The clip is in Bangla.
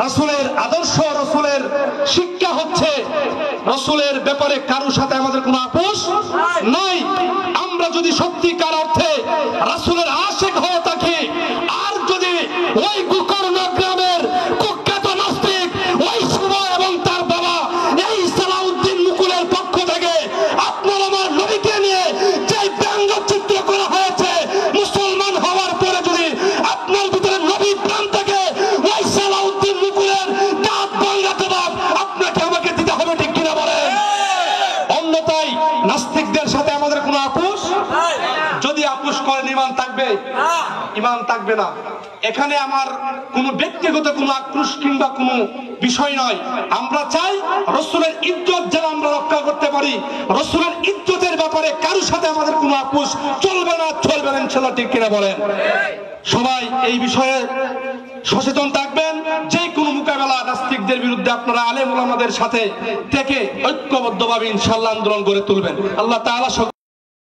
রাসূলের আদর্শ, রাসূলের শিক্ষা হচ্ছে রাসূলের ব্যাপারে কারোর সাথে আমাদের কোনো আপোষ নাই। আমরা যদি সত্যিকার অর্থে রাসূলের আশিক হয়ে থাকি, আর যদি ওই গোকর্ণ গ্রামের কুখ্যাত নাস্তিক ওই শুভ এবং তার বাবা এই সালাউদ্দিন মুকুলের পক্ষ থেকে আপনার আমার নবীকে নিয়ে যে ব্যঙ্গচিত্র করা হয়েছে, মুসলমান হওয়ার পরে যদি আপনার ভিতরে নবী প্রাণ থেকে ওই সালাউদ্দিন মুকুলের দাঁত ভাঙা জবাব আপনাকে আমাকে দিতে হবে, ঠিক কিনা বলেন? অন্যথায় নাস্তিকদের সাথে আমাদের কোনো আপোষ, যদি আপোষ করেন ঈমান থাকবে, ঈমান থাকবে না। এখানে আমার কোনো ব্যক্তিগত কোনো আক্রোশ কিংবা কোনো বিষয় নয়। আমরা চাই রাসূলের ইজ্জত যেন আমরা রক্ষা করতে পারি। রাসূলের ইজ্জতের ব্যাপারে কারোর সাথে আমাদের কোনো আপোষ চলবে না, চলবে না ইনশাআল্লাহ, ঠিক কিনা বলেন? সবাই এই বিষয়ে সচেতন থাকবেন। যে কোনো মোকাবেলা নাস্তিকদের বিরুদ্ধে আপনারা আলেম ওলামাদের সাথে থেকে ঐক্যবদ্ধভাবে ইনশাআল্লাহ আন্দোলন গড়ে তুলবেন। আল্লাহ তাআলা